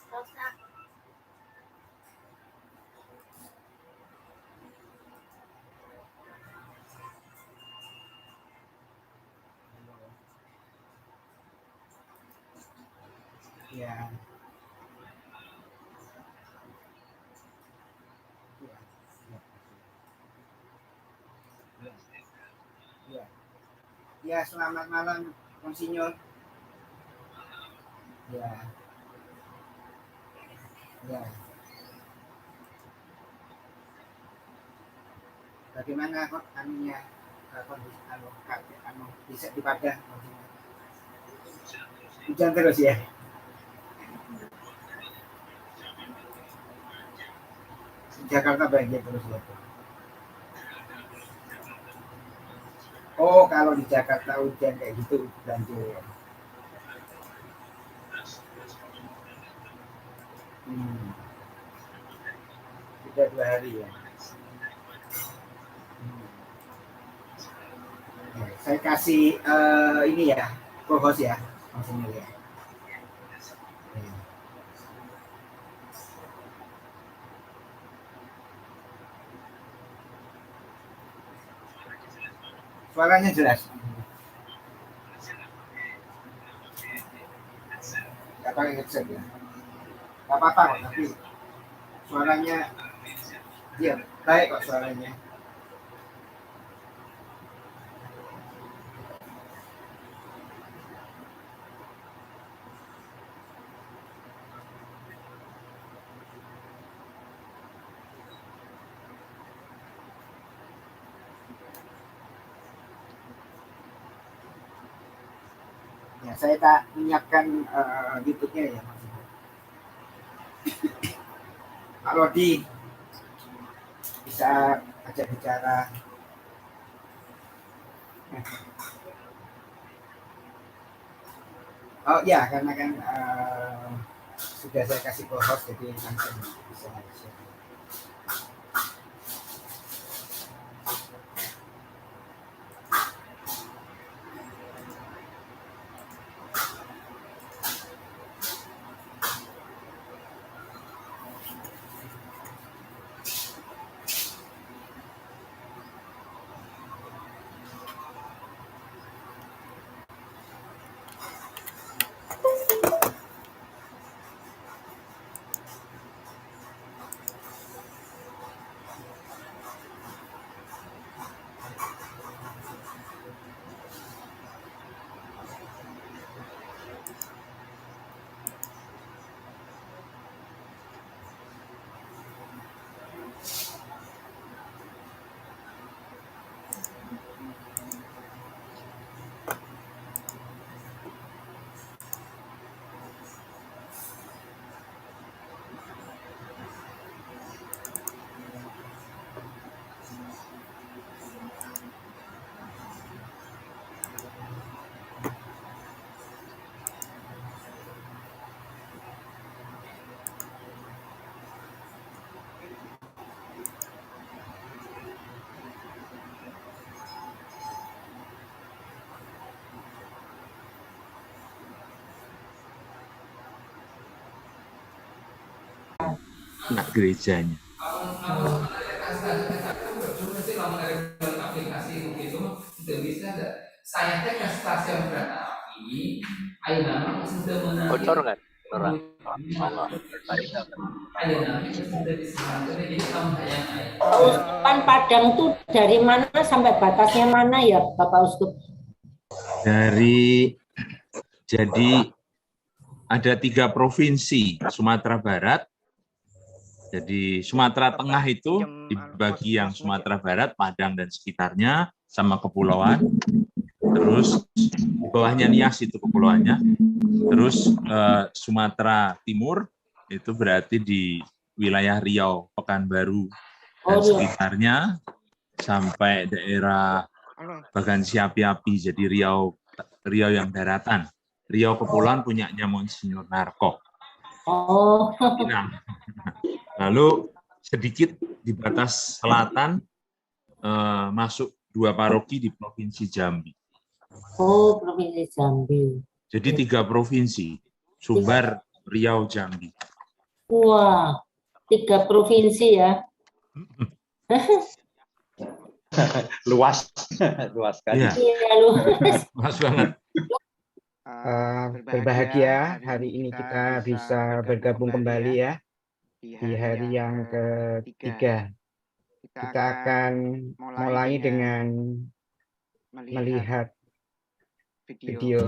Ya. Ya. Ya, selamat malam, Monsinyur. Ya. Ya. Bagaimana kok anunya kondisi bisa di Padang? Hujan terus ya? Jakarta banjir terus ya? Oh, kalau di Jakarta hujan kayak gitu banjir. Sudah 2 hari ya. Ya, saya kasih ini ya, co-host ya, maksudnya ya. Suaranya jelas. Nggak pakai headset ya. Nggak apa-apa kok, tapi suaranya ya baik kok suaranya. Ya, saya tak menyiapkan YouTube-nya ya. Pak Lodi bisa ajak bicara. Oh ya, karena kan sudah saya kasih co-host jadi langsung bisa. Nak gerejanya. Bocor nggak? Oh nggak. Pak Uskup Padang tuh dari mana sampai batasnya mana ya Bapak Uskup? Jadi ada 3 provinsi Sumatera Barat. Jadi Sumatera Tengah itu dibagi yang Sumatera Barat, Padang dan sekitarnya sama kepulauan. Terus di bawahnya Nias itu kepulauannya. Terus Sumatera Timur itu berarti di wilayah Riau, Pekanbaru dan sekitarnya sampai daerah Bagansi Api-Api. Jadi Riau yang daratan. Riau kepulauan punyanya Monsinyur Narko. Oh. Lalu sedikit di batas selatan masuk 2 paroki di Provinsi Jambi. Oh, Provinsi Jambi. Jadi 3 provinsi, Sumbar, Riau, Jambi. Wah, 3 provinsi ya. Luas, luas sekali. Iya, Iya, luas. Mas banget. Berbahagia hari ini kita bisa bergabung kembali ya di hari yang ketiga. Kita akan mulai dengan melihat video.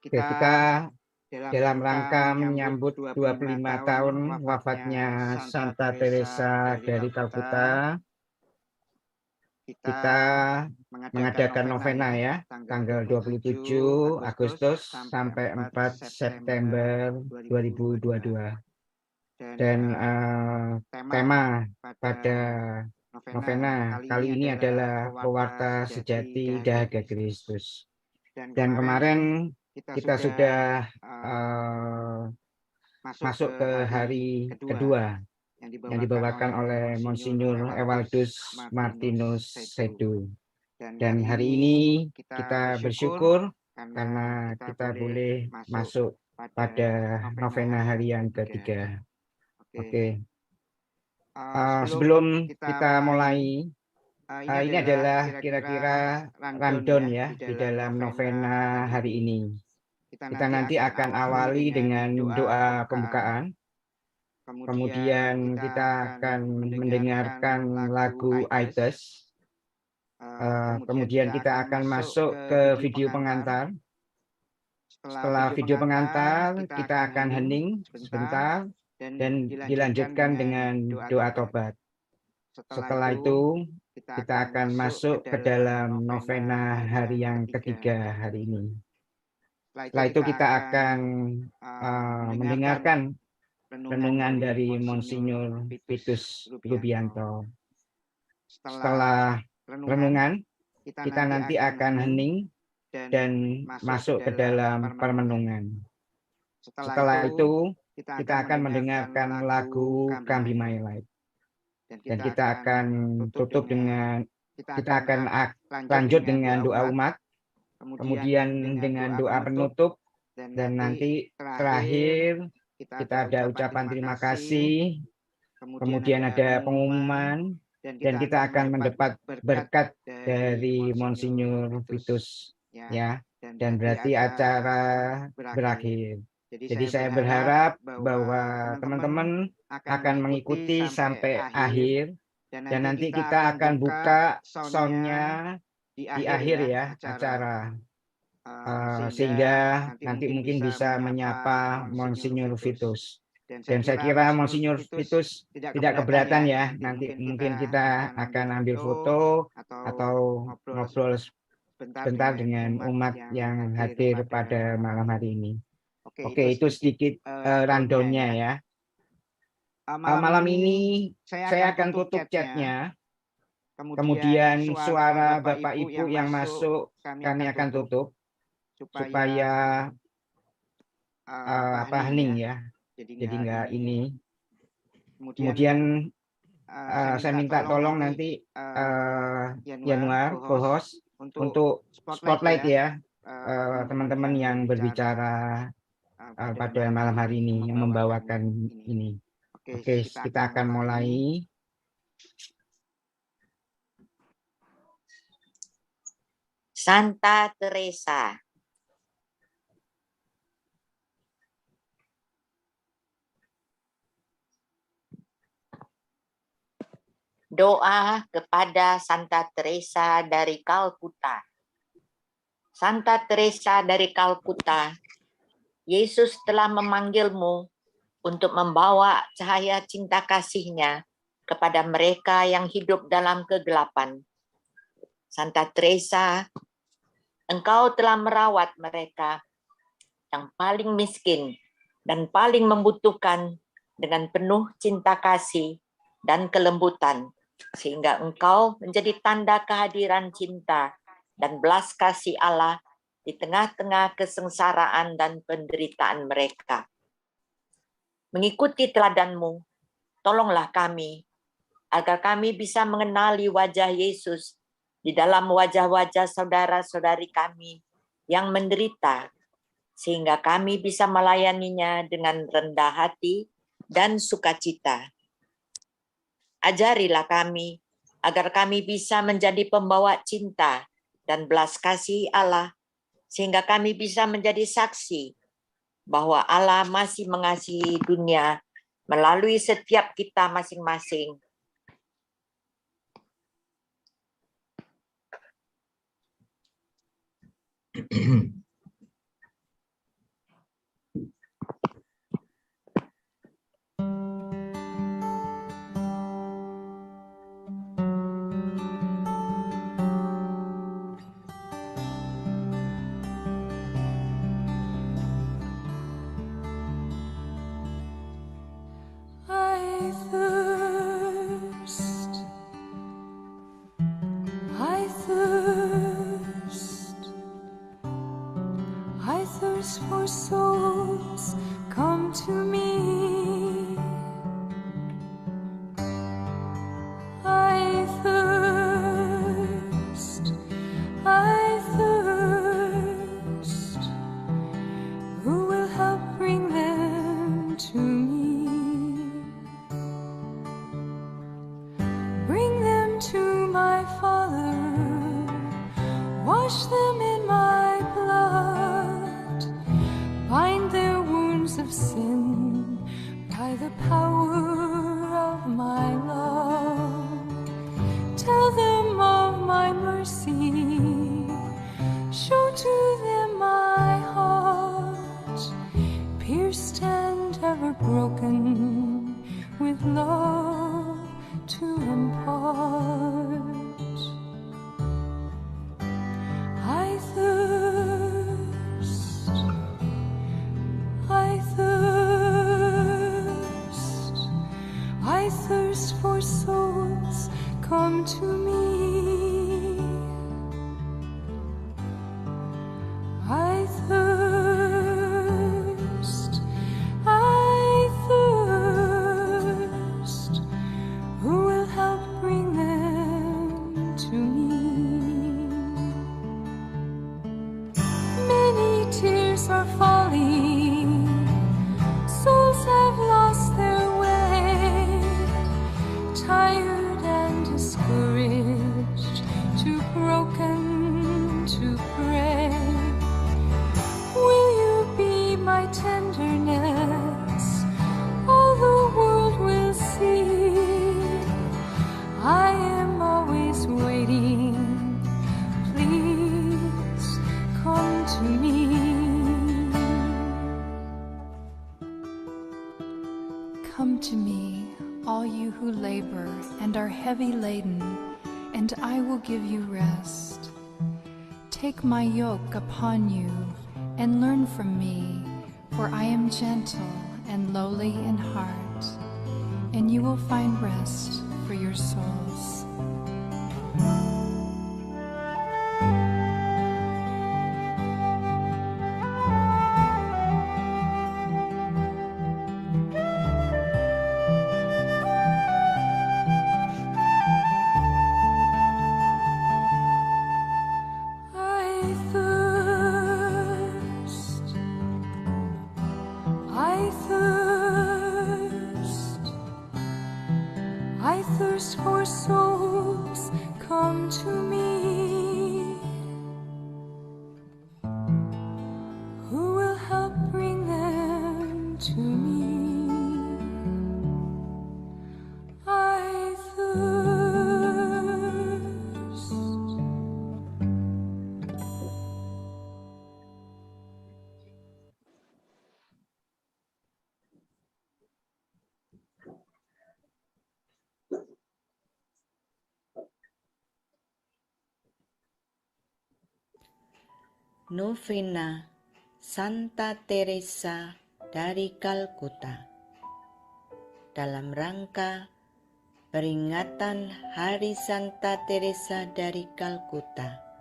Oke, kita dalam rangka menyambut 25 tahun wafatnya Santa Teresa dari Calcutta, kita mengadakan novena ya, tanggal 27 Agustus sampai 4 September 2022. Dan tema pada novena kali ini adalah pewarta sejati dahaga Kristus. Dan kemarin kita sudah masuk ke hari kedua yang dibawakan oleh Monsinyur Ewaldus Martinus Sedu. Dan hari ini kita bersyukur karena kita boleh masuk pada novena hari yang ketiga. Oke. Sebelum kita mulai, ini adalah kira-kira rundown ya di dalam novena hari ini. Kita nanti akan awali dengan doa pembukaan. Kemudian kita akan mendengarkan lagu Aites. Kemudian kita akan masuk ke video pengantar. Setelah video pengantar, kita akan hening sebentar dan dilanjutkan dengan doa tobat. Setelah itu, kita akan masuk ke dalam novena hari yang ketiga hari ini. Setelah itu kita akan mendengarkan renungan dari Monsinyur Vitus Rubianto. Setelah renungan, kita nanti akan hening dan masuk ke dalam permenungan. Setelah itu, kita akan mendengarkan lagu Come Be My Light. Dan kita akan tutup dengan, kita akan lanjut dengan doa umat, kemudian dengan doa penutup, dan nanti terakhir kita ada ucapan terima kasih, kemudian ada pengumuman, dan kita akan mendapat berkat dari Monsinyur Vitus ya, dan berarti acara berakhir. Jadi saya berharap bahwa teman-teman akan mengikuti sampai akhir, dan nanti kita akan buka soundnya di akhir ya acara, sehingga nanti mungkin bisa menyapa Monsinyur Vitus. Dan saya kira Monsinyur Vitus tidak keberatan ya, nanti mungkin kita akan ambil foto atau ngobrol sebentar dengan umat yang hadir pada malam hari ini. Oke, itu sedikit rundown-nya ya. Malam ini saya akan tutup chatnya, kemudian suara Bapak Ibu yang masuk kami akan tutup supaya hening ya. Jadi nggak ini. Kemudian saya minta tolong nanti Januar, co-host, untuk spotlight ya teman-teman yang berbicara pada malam hari ini, yang membawakan ini. Oke, kita akan mulai. Santa Teresa. Doa kepada Santa Teresa dari Kalkuta. Santa Teresa dari Kalkuta, Yesus telah memanggilmu untuk membawa cahaya cinta kasih-Nya kepada mereka yang hidup dalam kegelapan. Santa Teresa, Engkau telah merawat mereka yang paling miskin dan paling membutuhkan dengan penuh cinta kasih dan kelembutan, sehingga Engkau menjadi tanda kehadiran cinta dan belas kasih Allah di tengah-tengah kesengsaraan dan penderitaan mereka. Mengikuti teladan-Mu, tolonglah kami, agar kami bisa mengenali wajah Yesus di dalam wajah-wajah saudara-saudari kami yang menderita, sehingga kami bisa melayaninya dengan rendah hati dan sukacita. Ajarilah kami, agar kami bisa menjadi pembawa cinta dan belas kasih Allah, sehingga kami bisa menjadi saksi bahwa Allah masih mengasihi dunia melalui setiap kita masing-masing. For souls, come to me. I thirst, I thirst. Who will help bring them to me? Bring them to my Father, wash them in my blood, bind their wounds of sin by the power of my love. Tell them of my mercy, show to them my heart, pierced and ever broken, with love to impart. I thirst, I thirst, I thirst for souls, come to me. I thirst, I thirst. Who will help bring them to me? Many tears are falling, souls have lost their way, tired and discouraged, too broken to pray. Will you be my tenderness? All the world will see. I am always waiting. Please come to me. Come to me, all you who labor and are heavy laden, and I will give you rest. Take my yoke upon you and learn from me, for I am gentle and lowly in heart, and you will find rest for your souls. Novena Santa Teresa dari Kalkuta dalam rangka peringatan Hari Santa Teresa dari Kalkuta.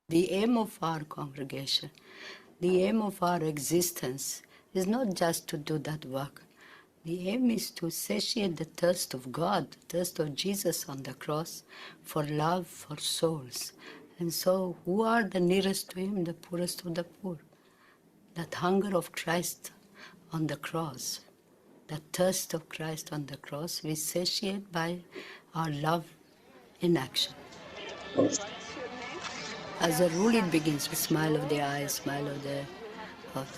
The aim of our congregation, the aim of our existence is not just to do that work. The aim is to satiate the thirst of God, the thirst of Jesus on the cross for love for souls. And so who are the nearest to him? The poorest of the poor. That hunger of Christ on the cross, that thirst of Christ on the cross, we satiate by our love in action. As a rule, it begins with smile of the eyes, smile of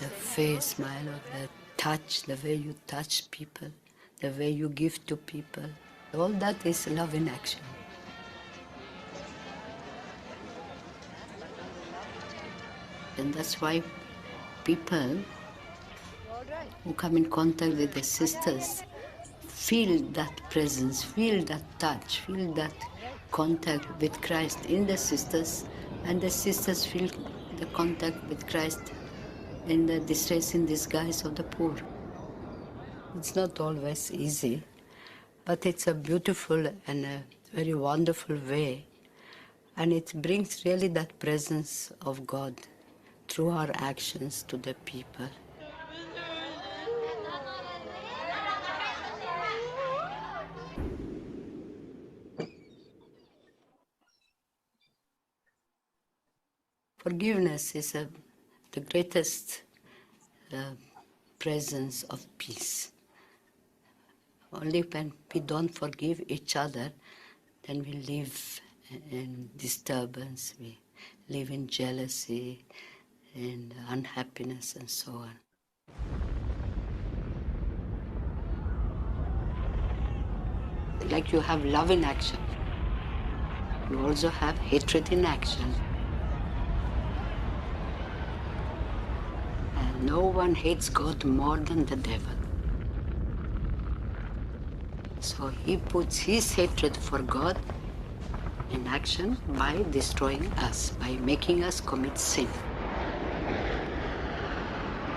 the face, smile of the touch, the way you touch people, the way you give to people. All that is love in action. And that's why people who come in contact with the sisters feel that presence, feel that touch, feel that contact with Christ in the sisters, and the sisters feel the contact with Christ in the distress in disguise of the poor. It's not always easy, but it's a beautiful and a very wonderful way, and it brings really that presence of God through our actions to the people. Forgiveness is the greatest presence of peace. Only when we don't forgive each other, then we live in disturbance, we live in jealousy, in unhappiness, and so on. Like you have love in action, you also have hatred in action. And no one hates God more than the devil. So he puts his hatred for God in action by destroying us, by making us commit sin.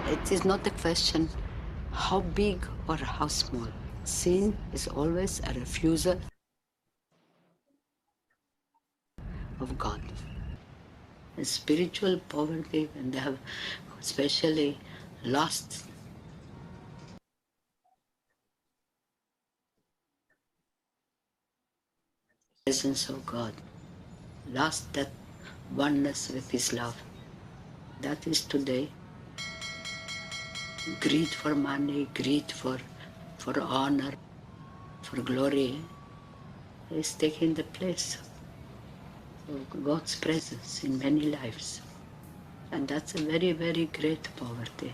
It is not a question how big or how small. Sin is always a refusal of God. The spiritual poverty, when they have especially lost the presence of God, lost that oneness with his love. That is today greed for money, greed for honor, for glory, is taking the place of God's presence in many lives. And that's a very, very great poverty.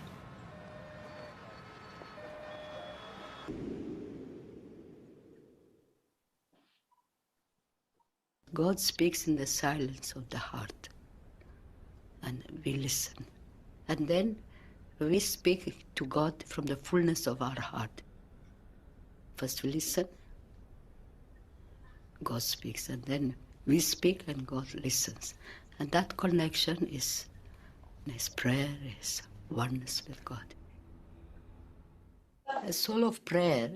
God speaks in the silence of the heart, and we listen. And then we speak to God from the fullness of our heart. First we listen, God speaks, and then we speak and God listens. And that connection is prayer, is oneness with God. A soul of prayer,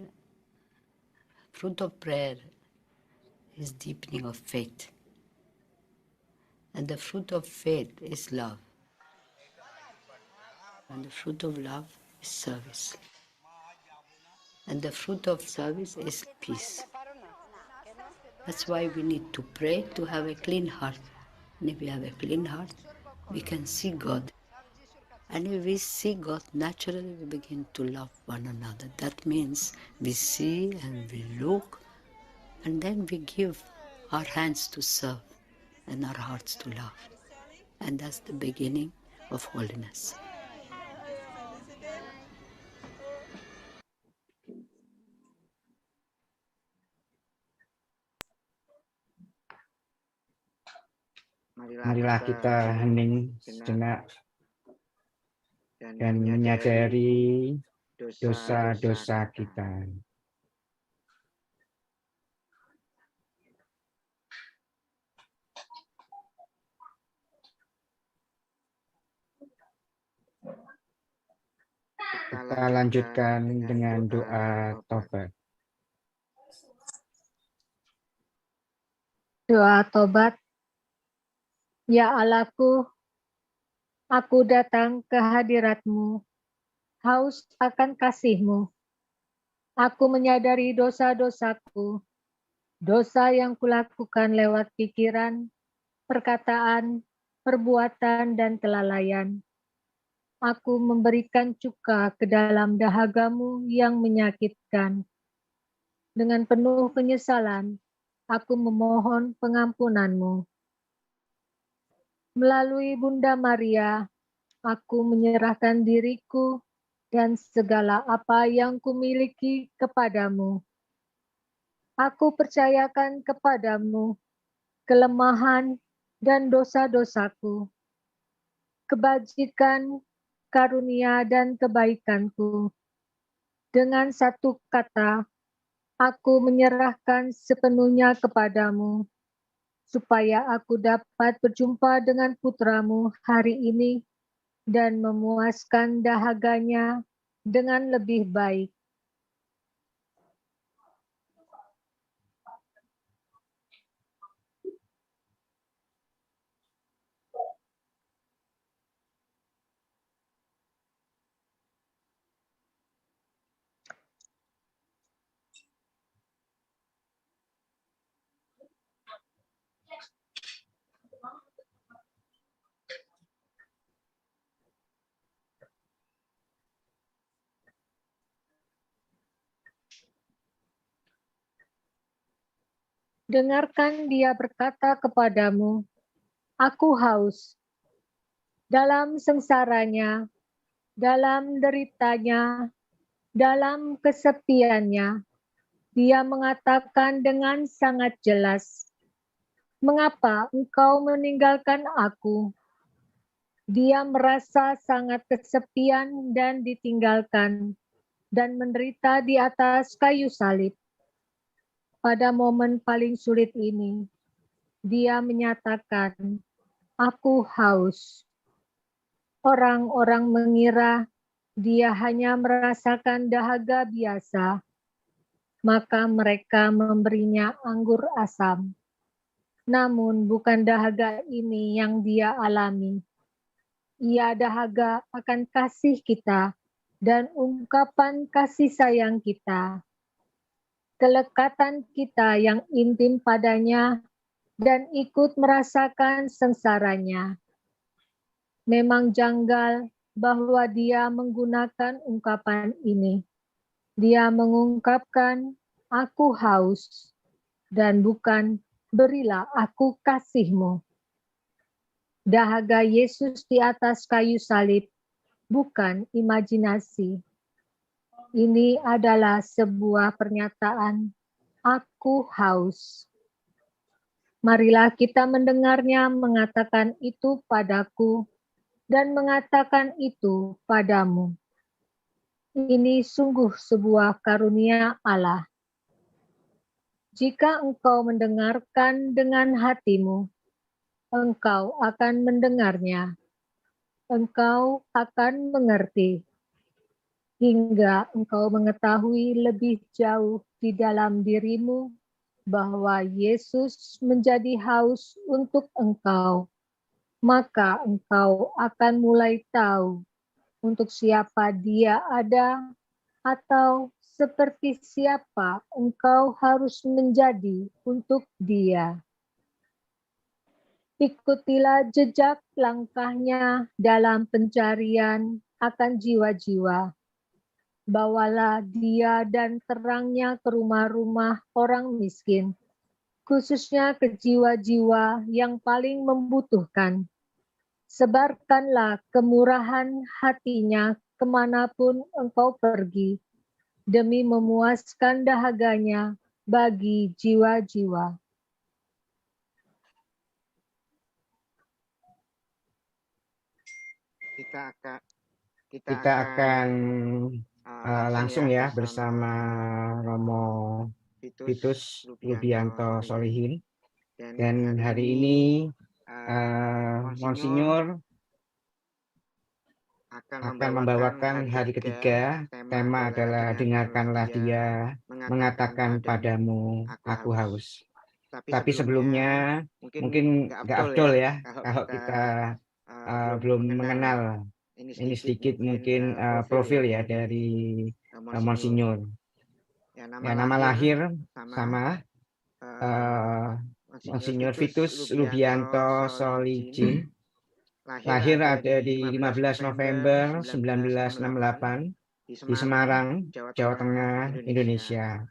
fruit of prayer, is deepening of faith. And the fruit of faith is love. And the fruit of love is service. And the fruit of service is peace. That's why we need to pray to have a clean heart. And if we have a clean heart, we can see God. And if we see God, naturally we begin to love one another. That means we see and we look, and then we give our hands to serve and our hearts to love. And that's the beginning of holiness. Marilah kita hening sejenak dan menyadari dosa-dosa kita. Kita lanjutkan dengan doa tobat. Doa tobat. Ya Allahku, aku datang ke hadirat-Mu, haus akan kasih-Mu. Aku menyadari dosa-dosaku, dosa yang kulakukan lewat pikiran, perkataan, perbuatan, dan kelalaian. Aku memberikan cuka ke dalam dahaga-Mu yang menyakitkan. Dengan penuh penyesalan, aku memohon pengampunan-Mu. Melalui Bunda Maria, aku menyerahkan diriku dan segala apa yang kumiliki kepadamu. Aku percayakan kepadamu kelemahan dan dosa-dosaku, kebajikan, karunia, dan kebaikanku. Dengan satu kata, aku menyerahkan sepenuhnya kepadamu, supaya aku dapat berjumpa dengan putramu hari ini dan memuaskan dahaganya dengan lebih baik. Dengarkan dia berkata kepadamu, aku haus. Dalam sengsaranya, dalam deritanya, dalam kesepiannya, dia mengatakan dengan sangat jelas, mengapa engkau meninggalkan aku? Dia merasa sangat kesepian dan ditinggalkan, dan menderita di atas kayu salib. Pada momen paling sulit ini, dia menyatakan, aku haus. Orang-orang mengira dia hanya merasakan dahaga biasa, maka mereka memberinya anggur asam. Namun bukan dahaga ini yang dia alami. Ia dahaga akan kasih kita dan ungkapan kasih sayang kita. Kelekatan kita yang intim padanya dan ikut merasakan sengsaranya. Memang janggal bahwa dia menggunakan ungkapan ini. Dia mengungkapkan, aku haus, dan bukan berilah aku kasih-Mu. Dahaga Yesus di atas kayu salib bukan imajinasi. Ini adalah sebuah pernyataan, aku haus. Marilah kita mendengarnya mengatakan itu padaku dan mengatakan itu padamu. Ini sungguh sebuah karunia Allah. Jika engkau mendengarkan dengan hatimu, engkau akan mendengarnya. Engkau akan mengerti. Hingga engkau mengetahui lebih jauh di dalam dirimu bahwa Yesus menjadi haus untuk engkau. Maka engkau akan mulai tahu untuk siapa dia ada atau seperti siapa engkau harus menjadi untuk dia. Ikutilah jejak langkahnya dalam pencarian akan jiwa-jiwa. Bawalah dia dan terangnya ke rumah-rumah orang miskin, khususnya ke jiwa-jiwa yang paling membutuhkan. Sebarkanlah kemurahan hatinya kemanapun engkau pergi, demi memuaskan dahaganya bagi jiwa-jiwa. kita akan langsung ya bersama Romo Vitus Rubianto Solihin. Dan hari ini Monsinyur akan membawakan hari ketiga. Tema adalah dengarkanlah dia mengatakan padamu, aku haus. Tapi sebelumnya mungkin nggak afdol ya kalau kita belum mengenal ini sedikit mungkin profil ya dari Monsinyur. Ya, nama lahir sama Monsinyur Vitus Rubianto Solihin. Lahir ada di 15 November 1968 di Semarang, Jawa Tengah, Indonesia.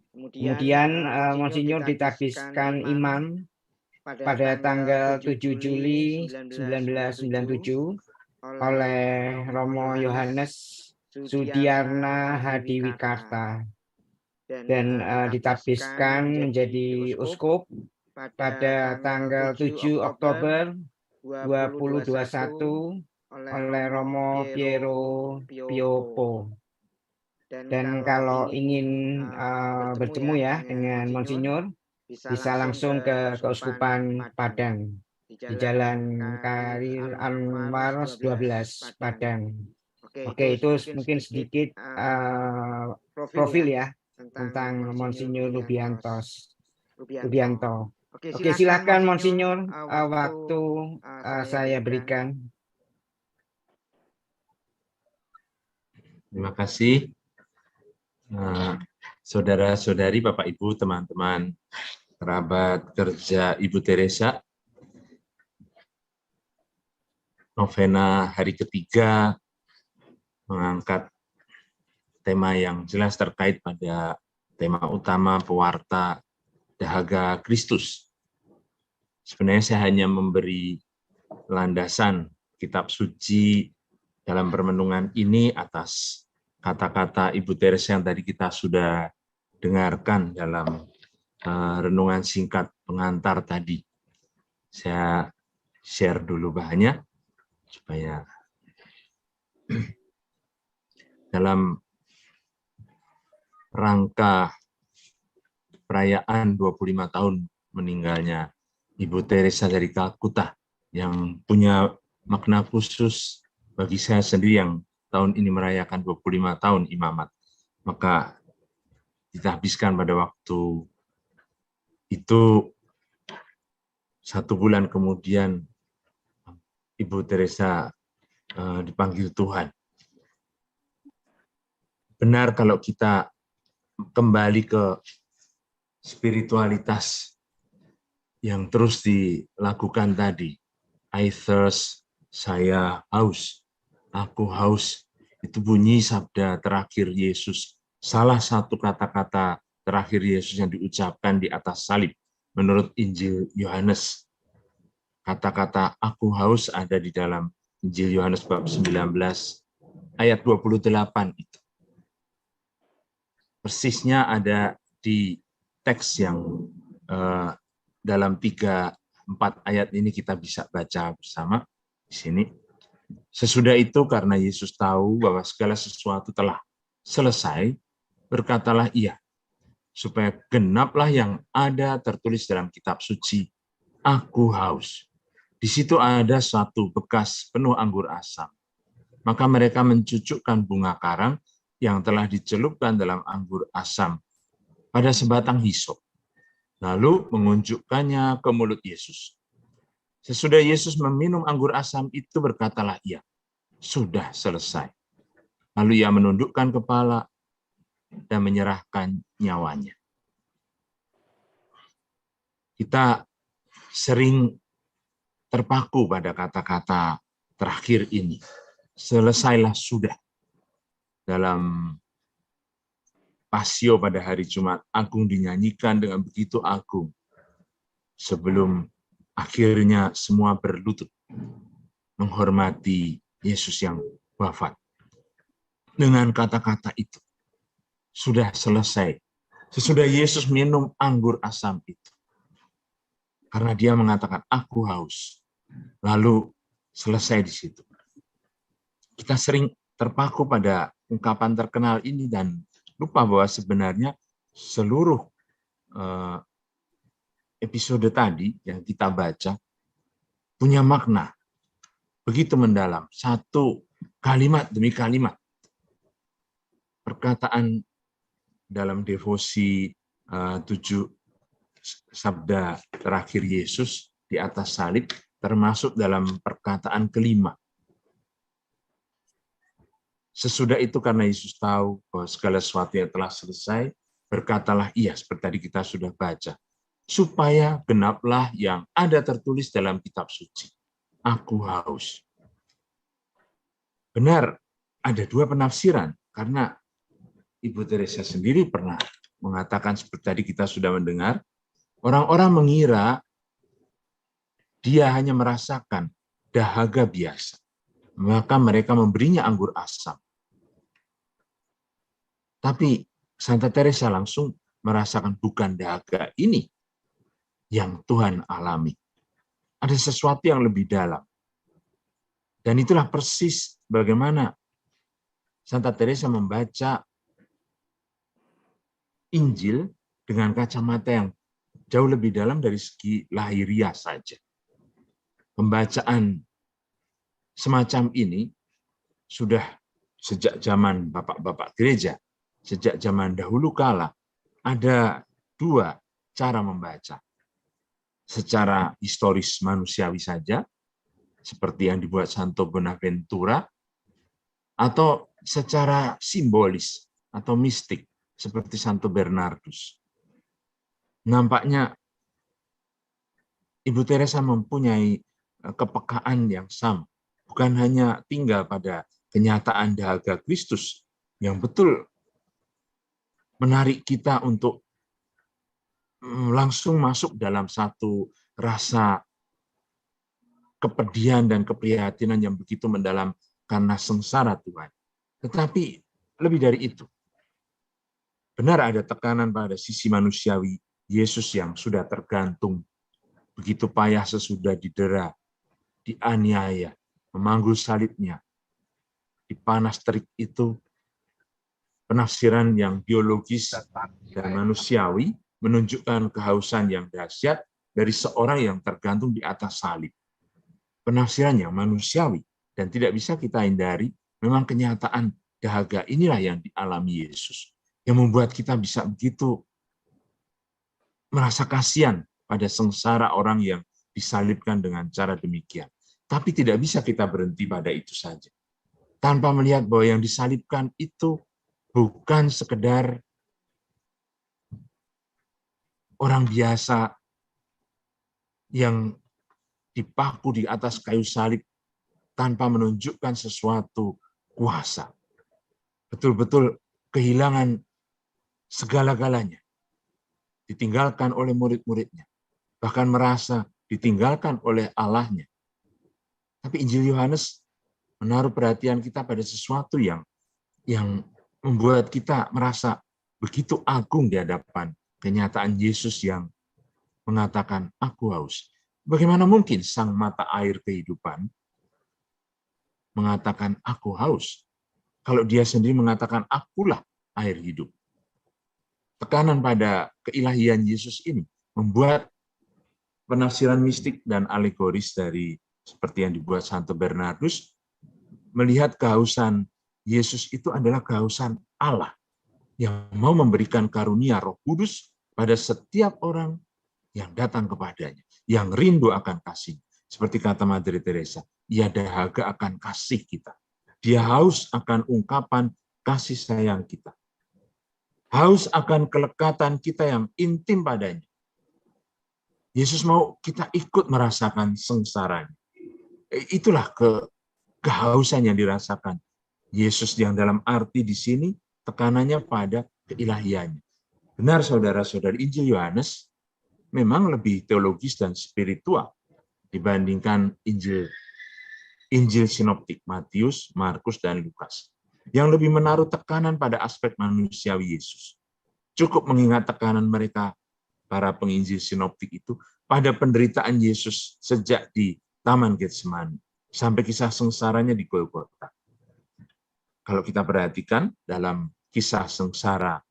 Kemudian Monsinyur ditabiskan imam pada tanggal 7 Juli 1997 oleh Romo Yohanes Sudiarna Hadiwikarta dan ditabiskan menjadi uskup pada tanggal 7 Oktober 2021 oleh Romo Piero Piopo. Dan kalau ingin bertemu ya dengan Monsinyur, bisa langsung ke Keuskupan Padang di Jalan Karir Anwar 12 Padang. Oke, itu mungkin sedikit profil ya tentang Monsinyur Rubianto. Oke, silakan Monsinyur, waktu saya berikan. Terima kasih. Saudara-saudari, Bapak Ibu, teman-teman, kerabat kerja Ibu Teresa, novena hari ketiga mengangkat tema yang jelas terkait pada tema utama pewarta dahaga Kristus. Sebenarnya saya hanya memberi landasan kitab suci dalam permenungan ini atas kata-kata Ibu Teresa yang tadi kita sudah dengarkan dalam renungan singkat pengantar tadi. Saya share dulu bahannya supaya dalam rangka perayaan 25 tahun meninggalnya Ibu Teresa dari Kalkuta yang punya makna khusus bagi saya sendiri yang tahun ini merayakan 25 tahun imamat. Maka dihabiskan pada waktu itu 1 bulan kemudian Ibu Teresa dipanggil Tuhan. Benar kalau kita kembali ke spiritualitas yang terus dilakukan tadi. I thirst, saya haus. Aku haus, itu bunyi sabda terakhir Yesus. Salah satu kata-kata terakhir Yesus yang diucapkan di atas salib. Menurut Injil Yohanes, kata-kata aku haus ada di dalam Injil Yohanes bab 19 ayat 28 itu. Persisnya ada di teks yang dalam 3-4 ayat ini kita bisa baca bersama di sini. Sesudah itu karena Yesus tahu bahwa segala sesuatu telah selesai, berkatalah ia, supaya genaplah yang ada tertulis dalam kitab suci, aku haus. Di situ ada suatu bekas penuh anggur asam. Maka mereka mencucukkan bunga karang yang telah dicelupkan dalam anggur asam pada sebatang hisop, lalu mengunjukkannya ke mulut Yesus. Sesudah Yesus meminum anggur asam itu, berkatalah ia, sudah selesai. Lalu ia menundukkan kepala dan menyerahkan nyawanya. Kita sering terpaku pada kata-kata terakhir ini. Selesailah sudah. Dalam Pasio pada hari Jumat Agung dinyanyikan dengan begitu agung. Sebelum akhirnya semua berlutut menghormati Yesus yang wafat. Dengan kata-kata itu, sudah selesai. Sesudah Yesus minum anggur asam itu. Karena dia mengatakan, aku haus. Lalu selesai di situ. kita sering terpaku pada ungkapan terkenal ini dan lupa bahwa sebenarnya seluruh episode tadi yang kita baca punya makna begitu mendalam, satu kalimat demi kalimat. Perkataan dalam devosi 7 sabda terakhir Yesus di atas salib, termasuk dalam perkataan kelima. Sesudah itu karena Yesus tahu bahwa segala sesuatu yang telah selesai, berkatalah ia, seperti tadi kita sudah baca, supaya genaplah yang ada tertulis dalam kitab suci. Aku haus. Benar, ada dua penafsiran, karena Ibu Teresa sendiri pernah mengatakan seperti tadi kita sudah mendengar, orang-orang mengira dia hanya merasakan dahaga biasa, maka mereka memberinya anggur asam. Tapi Santa Teresa langsung merasakan bukan dahaga ini yang Tuhan alami. Ada sesuatu yang lebih dalam. Dan itulah persis bagaimana Santa Teresa membaca Injil dengan kacamata yang jauh lebih dalam dari segi lahiriah saja. Pembacaan semacam ini sudah sejak zaman bapak-bapak gereja, sejak zaman dahulu kala, ada dua cara membaca. Secara historis manusiawi saja, seperti yang dibuat Santo Bonaventura, atau secara simbolis atau mistik, seperti Santo Bernardus. Nampaknya Ibu Teresa mempunyai kepekaan yang sama, bukan hanya tinggal pada kenyataan dahaga Kristus yang betul menarik kita untuk langsung masuk dalam satu rasa kepedihan dan keprihatinan yang begitu mendalam karena sengsara Tuhan. Tetapi lebih dari itu, benar ada tekanan pada sisi manusiawi Yesus yang sudah tergantung, begitu payah sesudah didera, dianiaya, memanggul salibnya, di panas terik itu, penafsiran yang biologis dan manusiawi menunjukkan kehausan yang dahsyat dari seorang yang tergantung di atas salib. Penafsiran yang manusiawi dan tidak bisa kita hindari, memang kenyataan dahaga inilah yang dialami Yesus, yang membuat kita bisa begitu merasa kasihan pada sengsara orang yang disalibkan dengan cara demikian. Tapi tidak bisa kita berhenti pada itu saja. Tanpa melihat bahwa yang disalibkan itu bukan sekedar orang biasa yang dipaku di atas kayu salib tanpa menunjukkan sesuatu kuasa. Betul-betul kehilangan segala-galanya. Ditinggalkan oleh murid-muridnya. Bahkan merasa ditinggalkan oleh Allahnya. Tapi Injil Yohanes menaruh perhatian kita pada sesuatu yang membuat kita merasa begitu agung di hadapan kenyataan Yesus yang mengatakan, aku haus. Bagaimana mungkin sang mata air kehidupan mengatakan, aku haus, kalau dia sendiri mengatakan, akulah air hidup. Tekanan pada keilahian Yesus ini membuat penafsiran mistik dan alegoris dari seperti yang dibuat Santo Bernardus, melihat kehausan Yesus itu adalah kehausan Allah yang mau memberikan karunia Roh Kudus pada setiap orang yang datang kepadanya, yang rindu akan kasih. Seperti kata Madre Teresa, ia dahaga akan kasih kita. Dia haus akan ungkapan kasih sayang kita. Haus akan kelekatan kita yang intim padanya. Yesus mau kita ikut merasakan sengsaranya. Itulah kehausan yang dirasakan Yesus yang dalam arti di sini tekanannya pada keilahiannya. Benar saudara-saudari, Injil Yohanes memang lebih teologis dan spiritual dibandingkan Injil sinoptik Matius, Markus, dan Lukas, yang lebih menaruh tekanan pada aspek manusiawi Yesus. Cukup mengingat tekanan mereka, para penginjil sinoptik itu, pada penderitaan Yesus sejak di Taman Getsemani, sampai kisah sengsaranya di Golgota. kalau kita perhatikan dalam kisah sengsara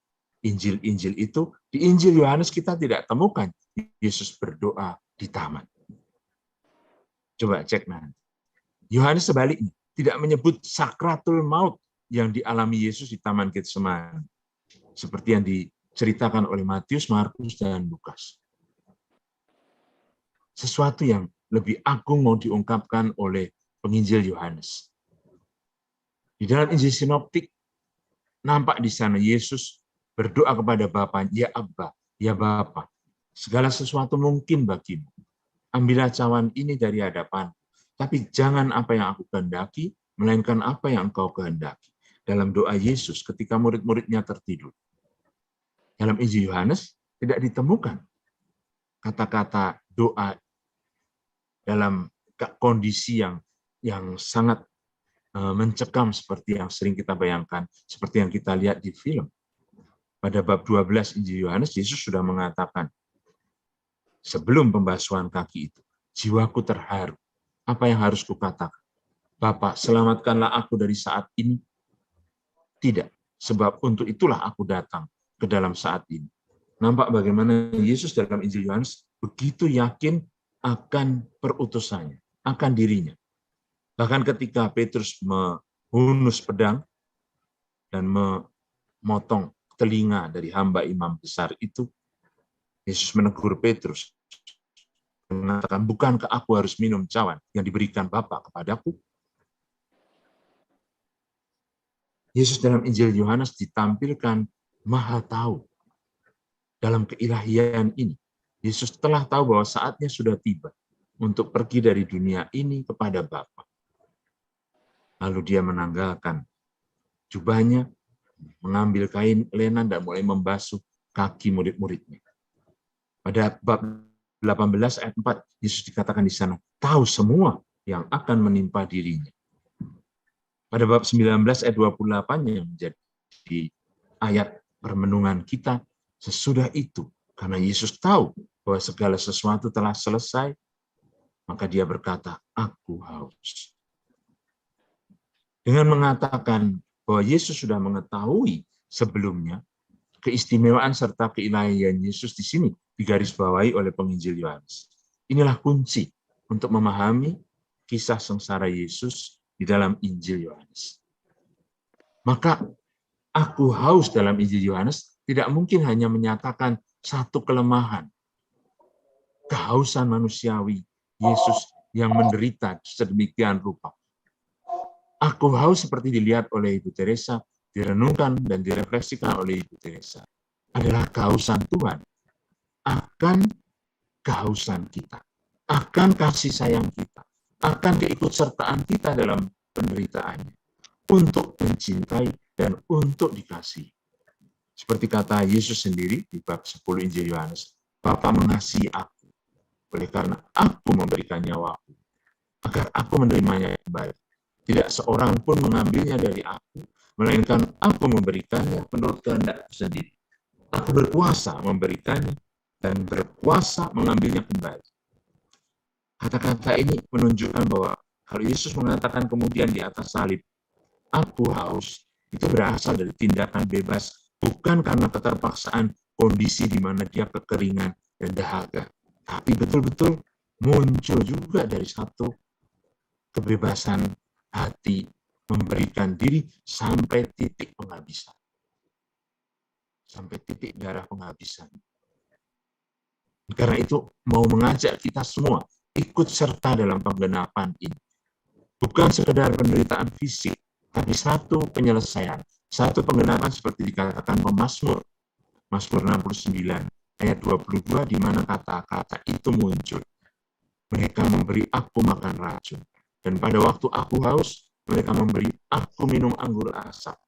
Injil-Injil itu, di Injil Yohanes kita tidak temukan Yesus berdoa di taman. Coba cek nanti. Yohanes sebaliknya, tidak menyebut sakratul maut yang dialami Yesus di Taman Getsemani, seperti yang diceritakan oleh Matius, Markus, dan Lukas. Sesuatu yang lebih agung mau diungkapkan oleh penginjil Yohanes. Di dalam Injil Sinoptik, nampak di sana Yesus berdoa kepada Bapa, ya Abba, ya Bapa, segala sesuatu mungkin bagimu. Ambillah cawan ini dari hadapan, tapi jangan apa yang aku kehendaki, melainkan apa yang engkau kehendaki. Dalam doa Yesus ketika murid-muridnya tertidur. Dalam Injil Yohanes tidak ditemukan kata-kata doa dalam kondisi yang sangat mencekam seperti yang sering kita bayangkan, seperti yang kita lihat di film. Pada bab 12 Injil Yohanes, Yesus sudah mengatakan, sebelum pembasuhan kaki itu, jiwaku terharu. Apa yang harus kukatakan? Bapa, selamatkanlah aku dari saat ini. Tidak, sebab untuk itulah aku datang ke dalam saat ini. Nampak bagaimana Yesus dalam Injil Yohanes begitu yakin akan perutusannya, akan dirinya. Bahkan ketika Petrus menghunus pedang dan memotong telinga dari hamba imam besar itu, Yesus menegur Petrus, mengatakan, bukankah aku harus minum cawan yang diberikan Bapa kepadaku? Yesus dalam Injil Yohanes ditampilkan maha tahu. Dalam keilahian ini, Yesus telah tahu bahwa saatnya sudah tiba untuk pergi dari dunia ini kepada Bapa. Lalu dia menanggalkan jubahnya, mengambil kain lenan dan mulai membasuh kaki murid-muridnya. Pada bab 18 ayat 4, Yesus dikatakan di sana, tahu semua yang akan menimpa dirinya. Pada bab 19 ayat 28 yang menjadi ayat permenungan kita, sesudah itu, karena Yesus tahu bahwa segala sesuatu telah selesai, maka dia berkata, aku haus. Dengan mengatakan bahwa Yesus sudah mengetahui sebelumnya, keistimewaan serta keilahian Yesus di sini digarisbawahi oleh penginjil Yohanes. Inilah kunci untuk memahami kisah sengsara Yesus di dalam Injil Yohanes. Maka aku haus dalam Injil Yohanes tidak mungkin hanya menyatakan satu kelemahan, kehausan manusiawi Yesus yang menderita sedemikian rupa. Aku haus seperti dilihat oleh Ibu Teresa, direnungkan dan direfleksikan oleh Ibu Teresa, adalah kehausan Tuhan akan kehausan kita, akan kasih sayang kita, akan keikutsertaan kita dalam penderitaannya, untuk mencintai dan untuk dikasihi. Seperti kata Yesus sendiri di bab 10 Injil Yohanes, Bapa mengasihi aku, oleh karena aku memberikan nyawaku, agar aku menerimanya kembali. Tidak seorang pun mengambilnya dari aku, melainkan aku memberikannya menurut kehendakku sendiri. Aku berkuasa memberikannya dan berkuasa mengambilnya kembali. Kata-kata ini menunjukkan bahwa kalau Yesus mengatakan kemudian di atas salib, aku haus, itu berasal dari tindakan bebas, bukan karena keterpaksaan kondisi di mana dia kekeringan dan dahaga, tapi betul-betul muncul juga dari satu kebebasan hati memberikan diri sampai titik penghabisan. Sampai titik darah penghabisan. Karena itu mau mengajak kita semua ikut serta dalam penggenapan ini. Bukan sekedar penderitaan fisik, tapi satu penyelesaian, satu penggenapan seperti dikatakan pemazmur. Mazmur 69 ayat 22 di mana kata-kata itu muncul. Mereka memberi aku makan racun. Dan pada waktu aku haus, mereka memberi aku minum anggur asap.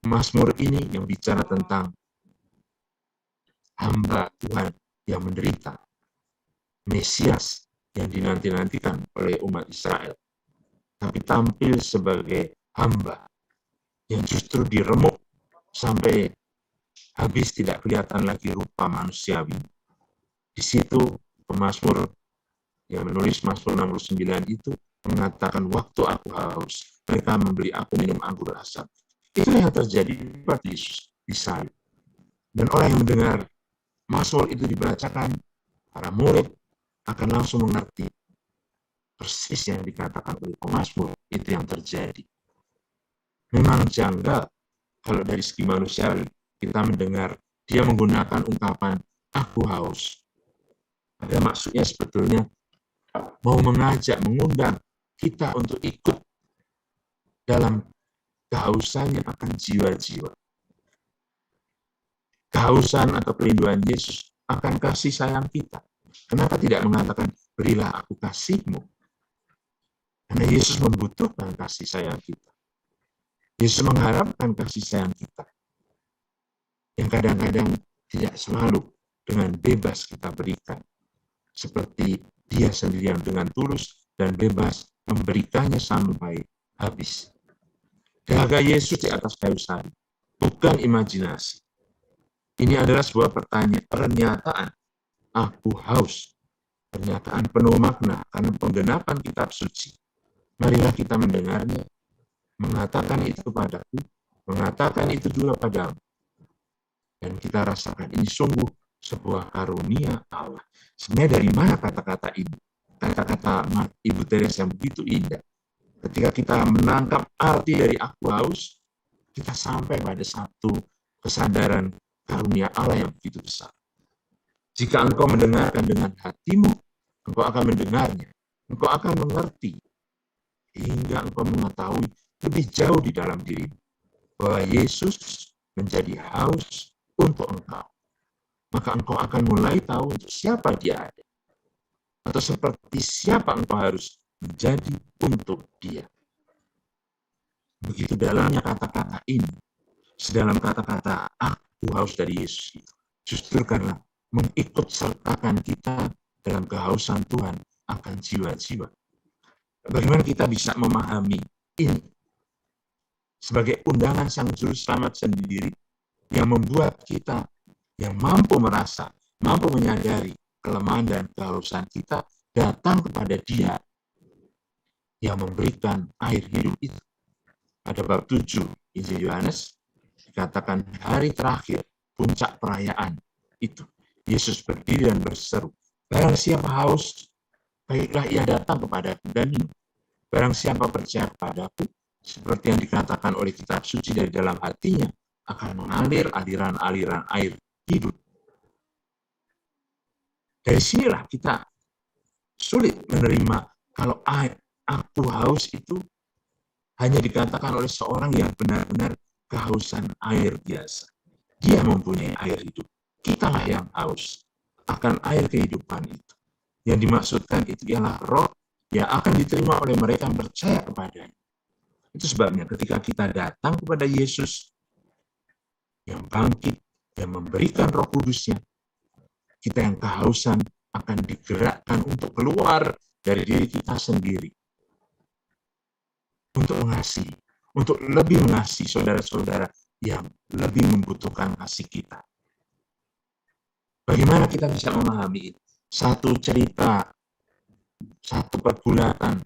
Mazmur ini yang bicara tentang hamba Tuhan yang menderita. Mesias yang dinanti-nantikan oleh umat Israel. Tapi tampil sebagai hamba yang justru diremuk sampai habis tidak kelihatan lagi rupa manusiawi. Di situ pemazmur yang menulis Mazmur 69 itu mengatakan waktu aku haus, mereka memberi aku minum anggur asam. Itu yang terjadi pada Yesus di salib. Dan orang yang mendengar mazmur itu dibacakan, para murid akan langsung mengerti persis yang dikatakan oleh pemazmur, itu yang terjadi. Memang janggal kalau dari segi manusiawi kita mendengar dia menggunakan ungkapan aku haus. Ada maksudnya sebetulnya mau mengajak, mengundang kita untuk ikut dalam kehausannya akan jiwa-jiwa. Kehausan atau kerinduan Yesus akan kasih sayang kita. Kenapa tidak mengatakan, berilah aku kasihmu? Karena Yesus membutuhkan kasih sayang kita. Yesus mengharapkan kasih sayang kita. Yang kadang-kadang tidak selalu dengan bebas kita berikan. Seperti dia sendiri yang dengan tulus dan bebas memberikannya sampai habis. Dahaga Yesus di atas kayu salib, bukan imajinasi. Ini adalah sebuah pernyataan. Aku haus. Pernyataan penuh makna karena penggenapan kitab suci. Marilah kita mendengarnya, mengatakan itu padaku, mengatakan itu juga padamu. Dan kita rasakan ini sungguh sebuah karunia Allah. Sebenarnya dari mana kata-kata ini? Kata-kata Ibu Teresa yang begitu indah. Ketika kita menangkap arti dari aku haus, kita sampai pada satu kesadaran karunia Allah yang begitu besar. Jika engkau mendengarkan dengan hatimu, engkau akan mendengarnya. Engkau akan mengerti. Hingga engkau mengetahui lebih jauh di dalam dirimu. Bahwa Yesus menjadi haus untuk engkau. Maka engkau akan mulai tahu untuk siapa dia ada. Atau seperti siapa engkau harus menjadi untuk dia. Begitu dalamnya kata-kata ini. Sedalam kata-kata aku haus dari Yesus itu. Justru karena mengikut sertakan kita dalam kehausan Tuhan akan jiwa-jiwa. Bagaimana kita bisa memahami ini? Sebagai undangan Sang Juru Selamat sendiri yang membuat kita yang mampu merasa, mampu menyadari kelemahan dan kehausan kita datang kepada Dia yang memberikan air hidup itu. Pada bab 7 Injil Yohanes dikatakan hari terakhir puncak perayaan itu. Yesus berdiri dan berseru, barang siapa haus, baiklah ia datang kepadaku dan minum. Barang siapa percaya kepadaku, seperti yang dikatakan oleh kitab suci dari dalam hatinya, akan mengalir aliran-aliran air hidup. Dari sinilah kita sulit menerima kalau aku haus itu hanya dikatakan oleh seorang yang benar-benar kehausan air biasa. Dia mempunyai air hidup. Kitalah yang haus akan air kehidupan itu. Yang dimaksudkan itu ialah roh yang akan diterima oleh mereka yang percaya kepadanya. Itu sebabnya ketika kita datang kepada Yesus yang bangkit, yang memberikan Roh Kudusnya, kita yang kehausan akan digerakkan untuk keluar dari diri kita sendiri. Untuk mengasihi, untuk lebih mengasihi saudara-saudara yang lebih membutuhkan kasih kita. Bagaimana kita bisa memahami itu? Satu cerita, satu pergulatan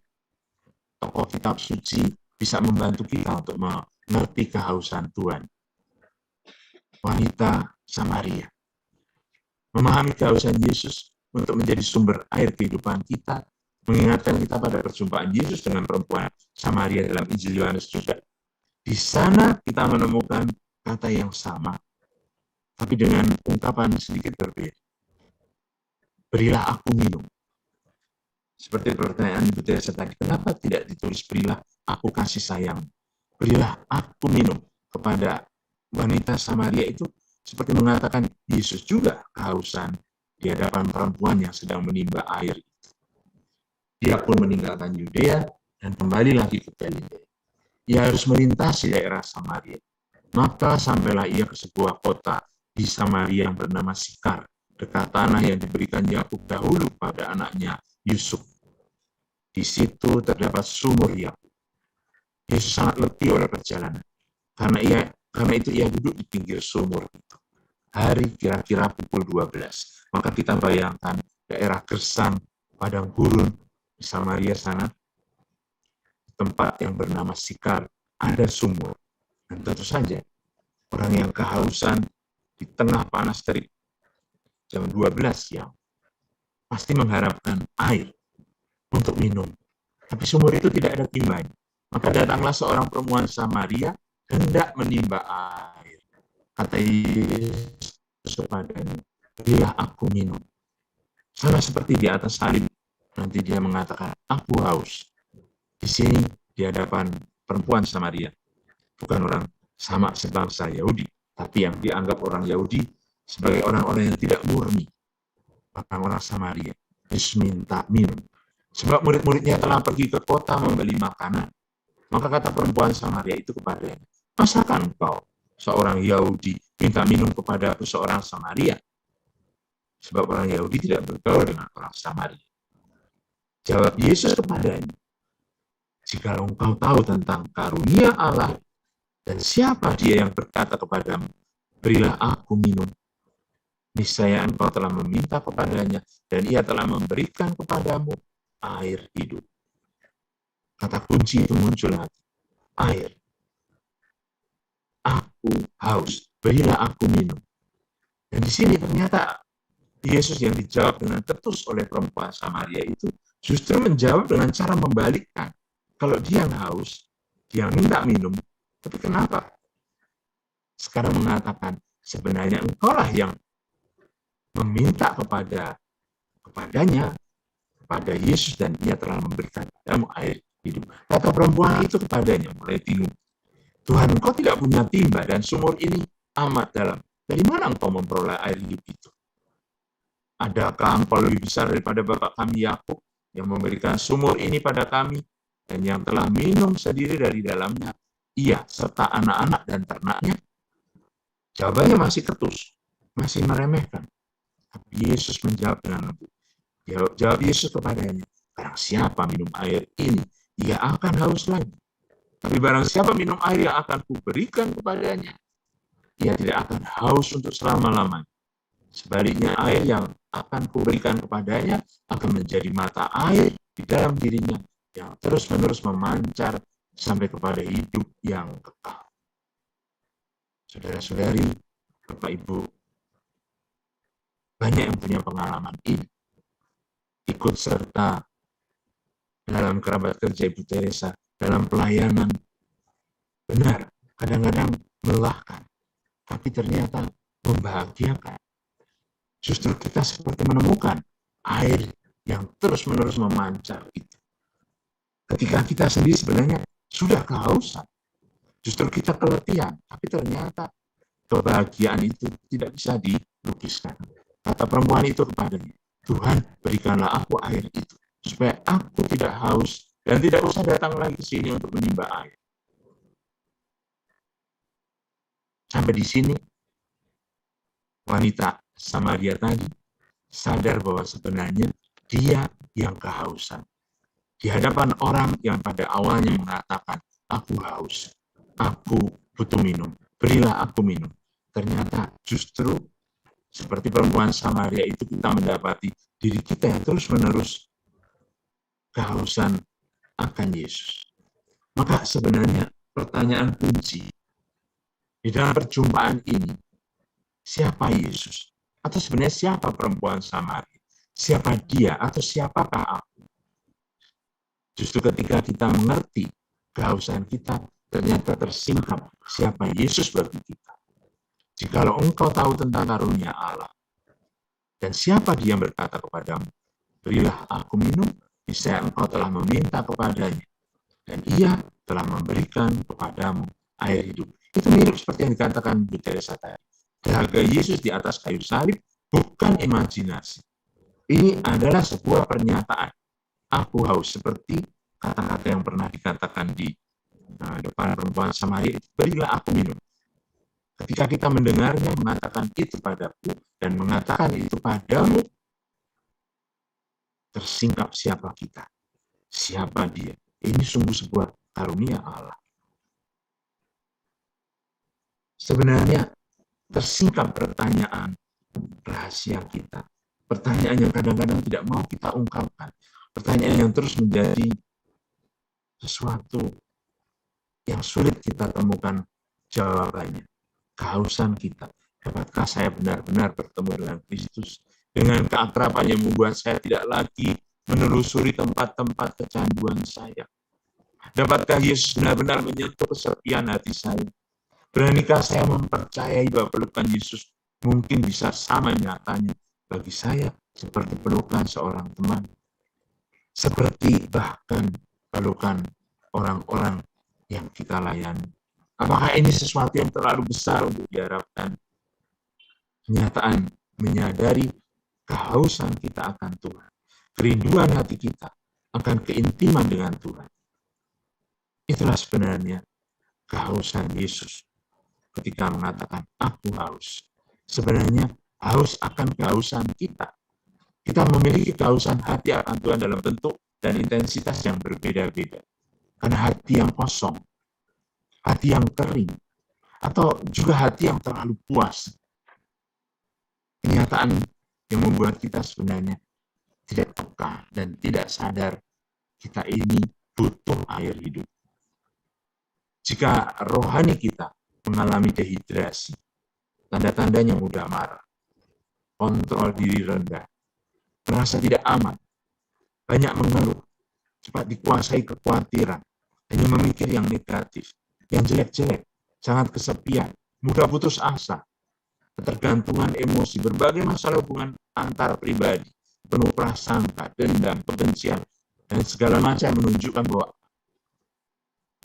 tokoh kitab suci bisa membantu kita untuk mengerti kehausan Tuhan. Wanita Samaria. Memahami kehausan Yesus untuk menjadi sumber air kehidupan kita, mengingatkan kita pada perjumpaan Yesus dengan perempuan Samaria dalam Injil Yohanes juga. Di sana kita menemukan kata yang sama, tapi dengan ungkapan sedikit berbeda. Berilah aku minum. Seperti pertanyaan Ibu Teresa tadi, kenapa tidak ditulis berilah aku kasih sayang? Berilah aku minum. Kepada wanita Samaria itu seperti mengatakan Yesus juga kehausan di hadapan perempuan yang sedang menimba air itu. Dia pun meninggalkan Yudea dan kembali lagi ke Galilea. Ia harus melintasi daerah Samaria. Maka sampailah ia ke sebuah kota di Samaria yang bernama Sikar, dekat tanah yang diberikan Yakub dahulu pada anaknya Yusuf. Di situ terdapat sumur Yakub. Yesus sangat letih oleh perjalanan. Karena itu ia duduk di pinggir sumur itu. Hari kira-kira pukul 12. Maka kita bayangkan daerah gersang, padang gurun di Samaria sana. tempat yang bernama Sikar ada sumur. Dan tentu saja, orang yang kehausan di tengah panas terik jam 12 siang pasti mengharapkan air untuk minum. Tapi sumur itu tidak ada timbanya. Maka datanglah seorang perempuan Samaria hendak menimba air. Kata Yesus kepadanya, berilah aku minum. Sama seperti di atas salib, nanti dia mengatakan, aku haus. Di sini, di hadapan perempuan Samaria, bukan orang sama sebangsa Yahudi, tapi yang dianggap orang Yahudi sebagai orang-orang yang tidak murni, orang-orang Samaria. Yesus minta minum. Sebab murid-muridnya telah pergi ke kota membeli makanan. Maka kata perempuan Samaria itu kepadanya, masakah engkau seorang Yahudi minta minum kepada seorang Samaria? Sebab orang Yahudi tidak bergaul dengan orang Samaria. Jawab Yesus kepadanya, jika engkau tahu tentang karunia Allah dan siapa dia yang berkata kepadamu, berilah aku minum, niscaya engkau telah meminta kepadanya dan ia telah memberikan kepadamu air hidup. Kata kunci itu muncul lagi, air. Aku haus, berilah aku minum. Dan di sini ternyata Yesus yang dijawab dengan ketus oleh perempuan Samaria itu justru menjawab dengan cara membalikkan. Kalau dia haus, dia minta minum, tapi kenapa? Sekarang mengatakan, sebenarnya engkaulah yang meminta kepadanya, kepada Yesus, dan ia telah memberikan kepadamu air hidup. Kata perempuan itu kepadanya, mulai bingung. Tuhan, engkau tidak punya timba dan sumur ini amat dalam. Dari mana engkau memperoleh air hidup itu? Adakah engkau lebih besar daripada bapak kami Yakub yang memberikan sumur ini pada kami dan yang telah minum sendiri dari dalamnya, ia serta anak-anak dan ternaknya? Jawabannya masih ketus, masih meremehkan. Tapi Yesus menjawab dengan lembut. Jawab Yesus kepadanya, barang siapa minum air ini, ia akan haus lagi. Tapi barang siapa minum air yang akan kuberikan kepadanya, ia tidak akan haus untuk selama-lamanya. Sebaliknya, air yang akan kuberikan kepadanya akan menjadi mata air di dalam dirinya yang terus-menerus memancar sampai kepada hidup yang kekal. Saudara-saudari, Bapak Ibu, banyak yang punya pengalaman ini. Ikut serta dalam kerabat kerja Ibu Teresa, dalam pelayanan. Benar, kadang-kadang melelahkan, tapi ternyata membahagiakan. Justru kita seperti menemukan air yang terus-menerus memancar itu. Ketika kita sendiri sebenarnya sudah kehausan, justru kita keletihan, tapi ternyata kebahagiaan itu tidak bisa dilukiskan. Kata perempuan itu kepadanya, Tuhan, berikanlah aku air itu, supaya aku tidak haus dan tidak usah datang lagi ke sini untuk menimba air. Sampai di sini, wanita Samaria tadi sadar bahwa sebenarnya dia yang kehausan. Di hadapan orang yang pada awalnya mengatakan, aku haus, aku butuh minum, berilah aku minum. Ternyata justru seperti perempuan Samaria itu kita mendapati diri kita yang terus-menerus kehausan akan Yesus. Maka sebenarnya pertanyaan kunci di dalam perjumpaan ini, siapa Yesus? Atau sebenarnya siapa perempuan Samaria? Siapa dia atau siapakah aku? Justru ketika kita mengerti kehausan kita, ternyata tersingkap siapa Yesus bagi kita. Jikalau engkau tahu tentang karunia Allah, dan siapa dia yang berkata kepadamu, berilah aku minum, niscaya engkau telah meminta kepadanya, dan ia telah memberikan kepadamu air hidup. Itu mirip seperti yang dikatakan Bu Teresa tadi. Dahaga Yesus di atas kayu salib bukan imajinasi. Ini adalah sebuah pernyataan. Aku haus, seperti kata-kata yang pernah dikatakan di depan perempuan Samaria, berilah aku minum. Ketika kita mendengarnya mengatakan itu padaku dan mengatakan itu padamu, tersingkap siapa kita, siapa dia. Ini sungguh sebuah karunia Allah. Sebenarnya tersingkap pertanyaan rahasia kita, pertanyaan yang kadang-kadang tidak mau kita ungkapkan, pertanyaan yang terus menjadi sesuatu yang sulit kita temukan jawabannya. Kehausan kita. Dapatkah saya benar-benar bertemu dengan Kristus? Dengan keakraban yang membuat saya tidak lagi menelusuri tempat-tempat kecanduan saya. Dapatkah Yesus benar-benar menyentuh kesepian hati saya? Beranikah saya mempercayai bahwa pelukan Yesus mungkin bisa sama nyatanya bagi saya seperti pelukan seorang teman? Seperti bahkan pelukan orang-orang yang kita layani. Apakah ini sesuatu yang terlalu besar untuk diharapkan? Kenyataan menyadari kehausan kita akan Tuhan, kerinduan hati kita akan keintiman dengan Tuhan. Itulah sebenarnya kehausan Yesus ketika mengatakan, aku haus. Sebenarnya haus akan kehausan kita. Kita memiliki kehausan hati akan Tuhan dalam bentuk dan intensitas yang berbeda-beda. Karena hati yang kosong, hati yang kering, atau juga hati yang terlalu puas. Kenyataan yang membuat kita sebenarnya tidak peka dan tidak sadar kita ini butuh air hidup. Jika rohani kita mengalami dehidrasi, tanda-tandanya mudah marah, kontrol diri rendah, merasa tidak aman, banyak mengeluh, cepat dikuasai kekhawatiran, hanya memikir yang negatif, yang jelek-jelek, sangat kesepian, mudah putus asa, ketergantungan emosi, berbagai masalah hubungan antar pribadi, penuh prasangka, dendam, kebencian, dan segala macam menunjukkan bahwa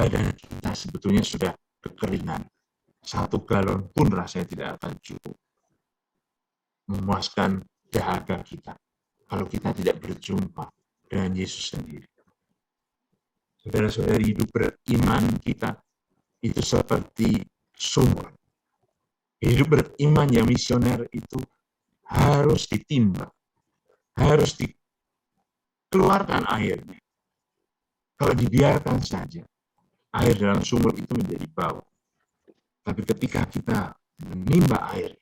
badan kita sebetulnya sudah kekeringan. 1 galon pun rasanya tidak akan cukup memuaskan dahaga kita kalau kita tidak berjumpa dengan Yesus sendiri. Saudara-saudari, hidup beriman kita itu seperti sumur. Hidup beriman yang misioner itu harus ditimbang, harus dikeluarkan airnya. Kalau dibiarkan saja, air dalam sumur itu menjadi bau. Tapi ketika kita menimba air,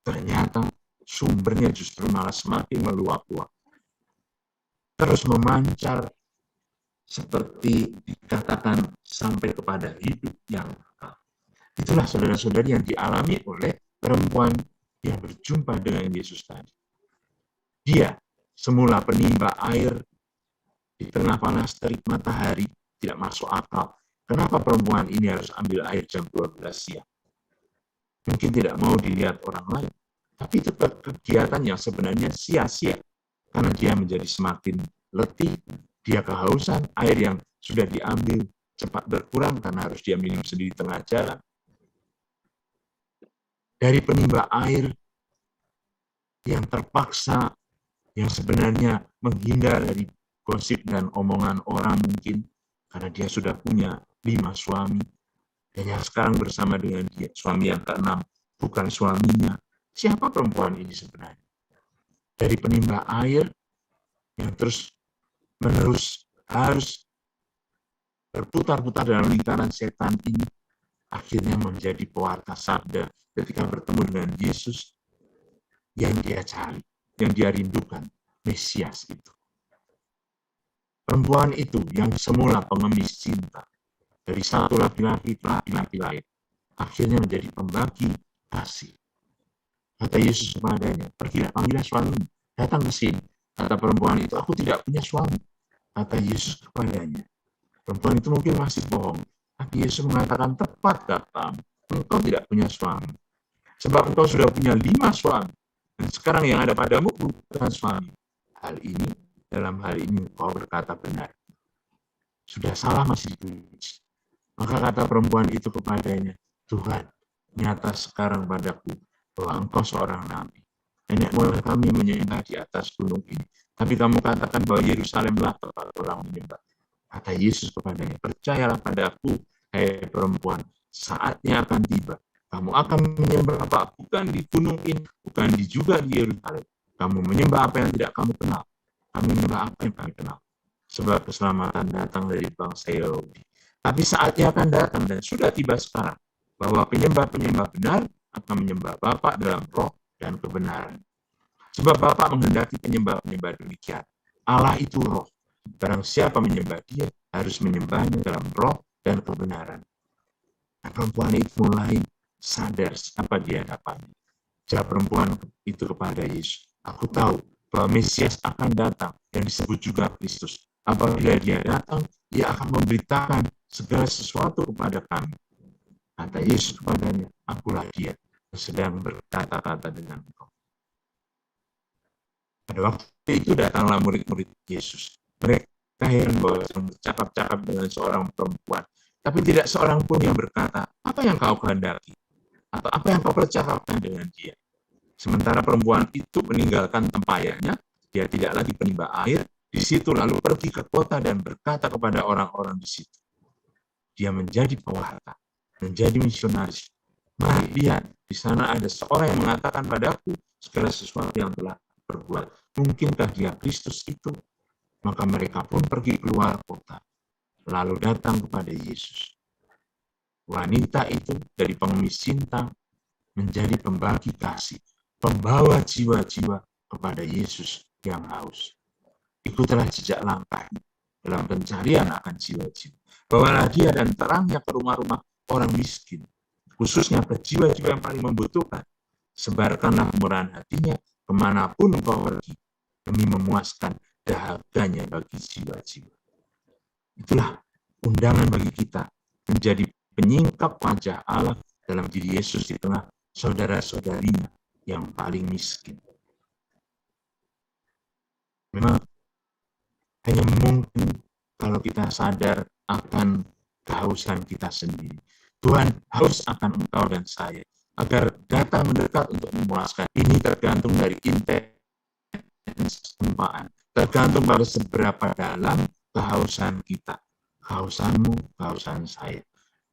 ternyata sumbernya justru malah semakin meluap-luap. Terus memancar seperti dikatakan sampai kepada hidup yang kekal. Itulah saudara-saudari yang dialami oleh perempuan yang berjumpa dengan Yesus tadi. Dia semula penimba air di tengah panas terik matahari, tidak masuk akal. Kenapa perempuan ini harus ambil air jam 12 siang? Mungkin tidak mau dilihat orang lain. Tapi itu kegiatan yang sebenarnya sia-sia. Karena dia menjadi semakin letih, dia kehausan, air yang sudah diambil cepat berkurang karena harus dia minum sendiri tengah jalan. Dari penimba air yang terpaksa, yang sebenarnya menghindar dari gosip dan omongan orang mungkin, karena dia sudah punya 5 suami, dan yang sekarang bersama dengan dia, suami yang ke-6, bukan suaminya. Siapa perempuan ini sebenarnya? Dari penimba air yang terus-menerus harus berputar-putar dalam lingkaran setan ini, akhirnya menjadi pewarta sabda ketika bertemu dengan Yesus yang dia cari, yang dia rindukan, Mesias itu. Perempuan itu yang semula pengemis cinta, dari satu laki-laki ke laki-laki lain, akhirnya menjadi pembagi kasih. Kata Yesus kepadanya, pergilah, panggillah suamimu, datang ke sini. Kata perempuan itu, aku tidak punya suami. Kata Yesus kepadanya, perempuan itu mungkin masih bohong, tapi Yesus mengatakan, tepat katamu, engkau tidak punya suami. Sebab engkau sudah punya 5 suami, dan sekarang yang ada padamu bukan suami. Dalam hal ini engkau berkata benar. Sudah salah masih dipuji. Maka kata perempuan itu kepadanya, Tuhan, nyata sekarang padaku bahwa engkau seorang nabi. Nenek moyang kami menyembah di atas gunung ini, tapi kamu katakan bahwa Yerusalemlah tempat orang menyembah. Kata Yesus kepadanya, percayalah padaku, hai perempuan, saatnya akan tiba. Kamu akan menyembah apa? Bukan di gunung ini, bukan juga di Yerusalem. Kamu menyembah apa yang tidak kamu kenal. Kamu menyembah apa yang kami kenal. Sebab keselamatan datang dari bangsa Yahudi. Tapi saatnya akan datang dan sudah tiba sekarang, bahwa penyembah-penyembah benar akan menyembah Bapa dalam roh dan kebenaran. Sebab Bapa menghendaki penyembah-penyembah demikian. Allah itu roh. Barang siapa menyembah dia, harus menyembahnya dalam roh dan kebenaran. Nah, perempuan itu mulai sadar apa di hadapannya. Jawab perempuan itu kepada Yesus, aku tahu bahwa Mesias akan datang yang disebut juga Kristus. Apabila dia datang, ia akan memberitakan segala sesuatu kepada kami. Kata Yesus kepadanya, akulah dia yang sedang berkata-kata dengan engkau. Pada waktu itu datanglah murid-murid Yesus. Mereka heran bahwa sedang bercakap-cakap dengan seorang perempuan. Tapi tidak seorang pun yang berkata, apa yang kau kehendaki? Atau apa yang kau percakapkan dengan dia? Sementara perempuan itu meninggalkan tempayannya, dia tidak lagi penimba air di situ, lalu pergi ke kota dan berkata kepada orang-orang di situ. Dia menjadi pewarta, menjadi misionaris. Mari lihat, di sana ada seorang yang mengatakan padaku segala sesuatu yang telah berbuat. Mungkinkah dia Kristus itu? Maka mereka pun pergi keluar kota, lalu datang kepada Yesus. Wanita itu dari pengemis cinta menjadi pembagi kasih, pembawa jiwa-jiwa kepada Yesus yang haus. Ikutlah jejak langkahnya dalam pencarian akan jiwa-jiwa. Bawalah dia dan terangnya ke rumah-rumah orang miskin, khususnya ke jiwa-jiwa yang paling membutuhkan. Sebarkanlah kemurahan hatinya kemanapun engkau pergi, demi memuaskan dahaganya bagi jiwa-jiwa. Itulah undangan bagi kita menjadi penyingkap wajah Allah dalam diri Yesus di tengah saudara-saudarinya yang paling miskin. Memang hanya mungkin kalau kita sadar akan kehausan kita sendiri. Tuhan haus akan engkau dan saya, agar datang mendekat untuk memuaskan. Ini tergantung dari intensitempaan, tergantung pada seberapa dalam kehausan kita. Kehausanmu, kehausan saya.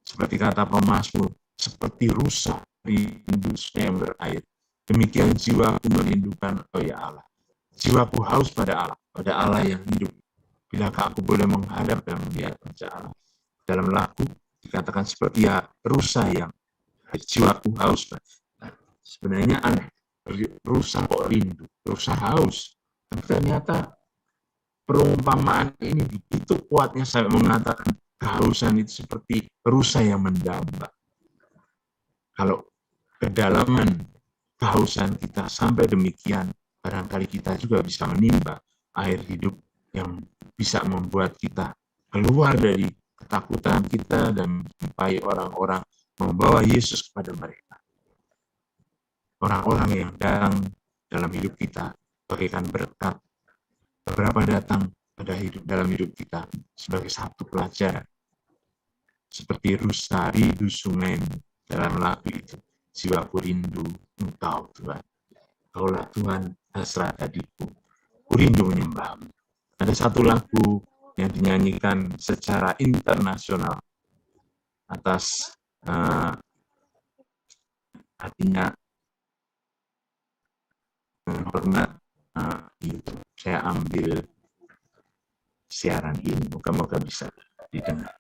Seperti kata pemazmur, seperti rusa rindu yang berair. Demikian jiwaku merindukan engkau ya Allah. Jiwaku haus pada Allah yang hidup. Bilakah aku boleh menghadap dan melihat wajah Allah? Dalam lagu dikatakan seperti ya rusa yang jiwaku haus. Nah, sebenarnya aneh. Rusa kok rindu, rusa haus. Tapi ternyata perumpamaan ini begitu kuatnya sampai mengatakan kehausan itu seperti rusa yang mendamba. Kalau kedalaman kehausan kita sampai demikian, barangkali kita juga bisa menimba air hidup yang bisa membuat kita keluar dari ketakutan kita dan menjumpai orang-orang, membawa Yesus kepada mereka. Orang-orang yang datang dalam hidup kita bagaikan berkat, beberapa datang dalam hidup kita sebagai satu pelajaran. Seperti rusa rindu sungaimu dalam lagu itu. Jiwaku rindu engkau Tuhan. Kaulah Tuhan hasrat hatiku. Ku rindu menyembahmu. Ada satu lagu yang dinyanyikan secara internasional atas artinya hormat YouTube. Saya ambil siaran ini, moga-moga bisa didengar.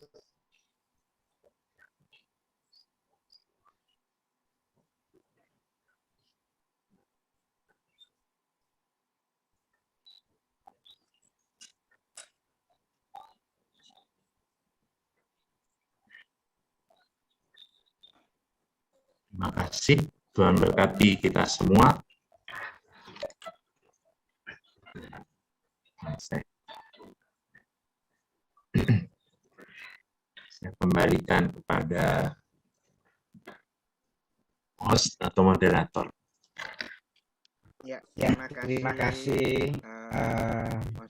Terima kasih. Tuhan berkati kita semua. Saya kembalikan kepada host atau moderator. Ya, terima kasih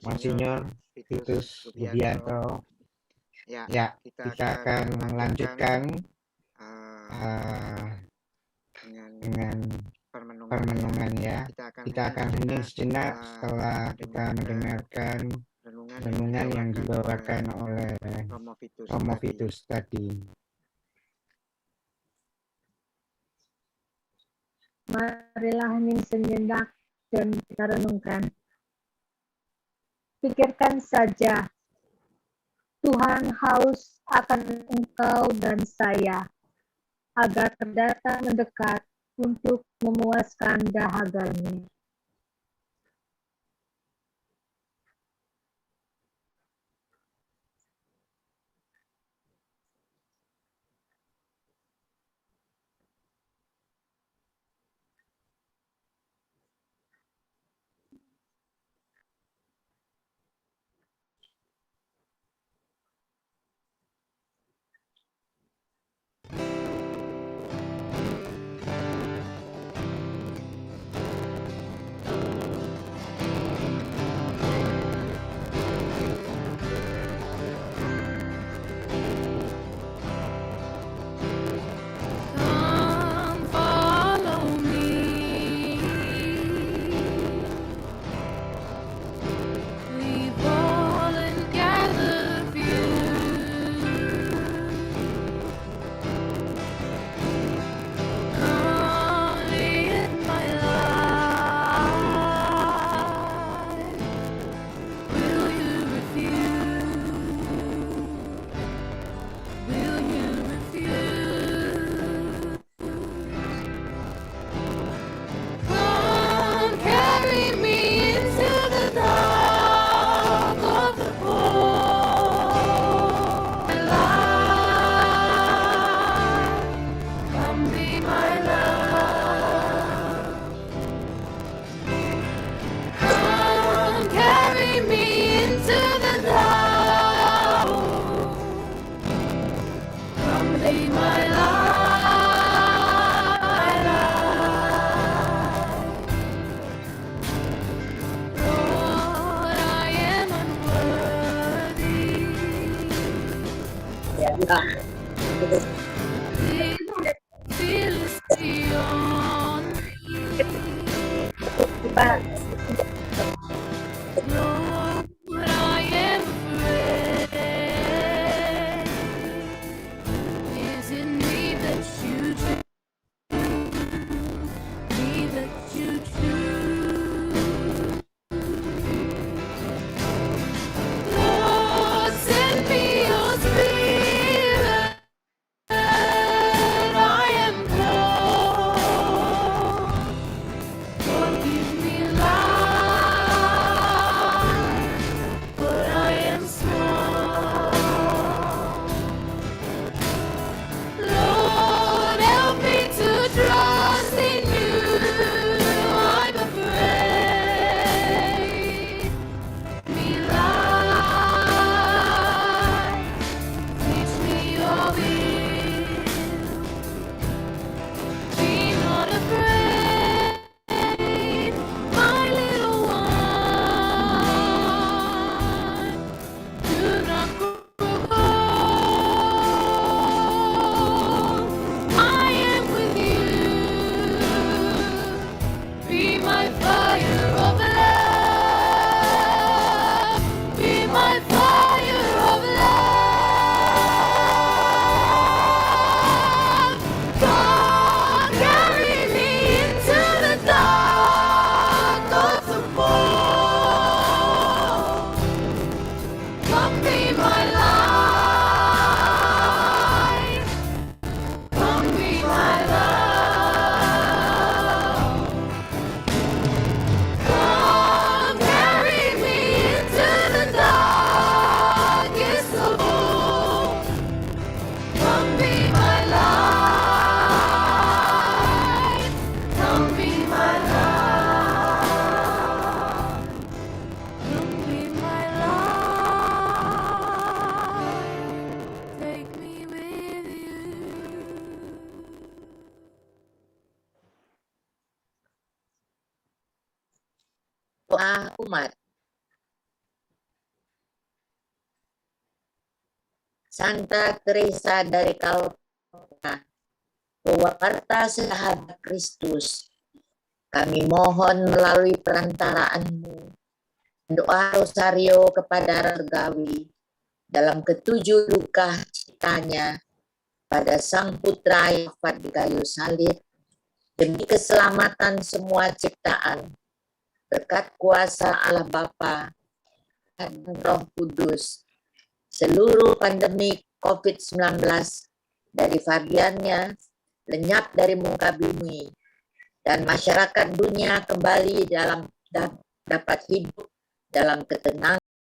Monsinyur Vitus Rubianto. Ya, kita akan melanjutkan dengan permenungan ya. Kita akan hening sejenak setelah kita mendengarkan renungan yang dibawakan oleh Romo Vitus tadi. Marilah hening sejenak dan kita renungkan. Pikirkan saja, Tuhan haus akan engkau dan saya, agar datang mendekat untuk memuaskan dahaganya. jemaah umat. Santa Teresa dari Calcutta, pewarta sahabat Kristus, kami mohon melalui perantaraanmu doa rosario kepada Regawi dalam ketujuh duka citanya pada Sang Putra yang wafat di kayu salib demi keselamatan semua ciptaan berkat kuasa Allah Bapa dan Roh Kudus. Seluruh pandemi COVID-19 dari variannya lenyap dari muka bumi dan masyarakat dunia kembali dapat hidup dalam ketenangan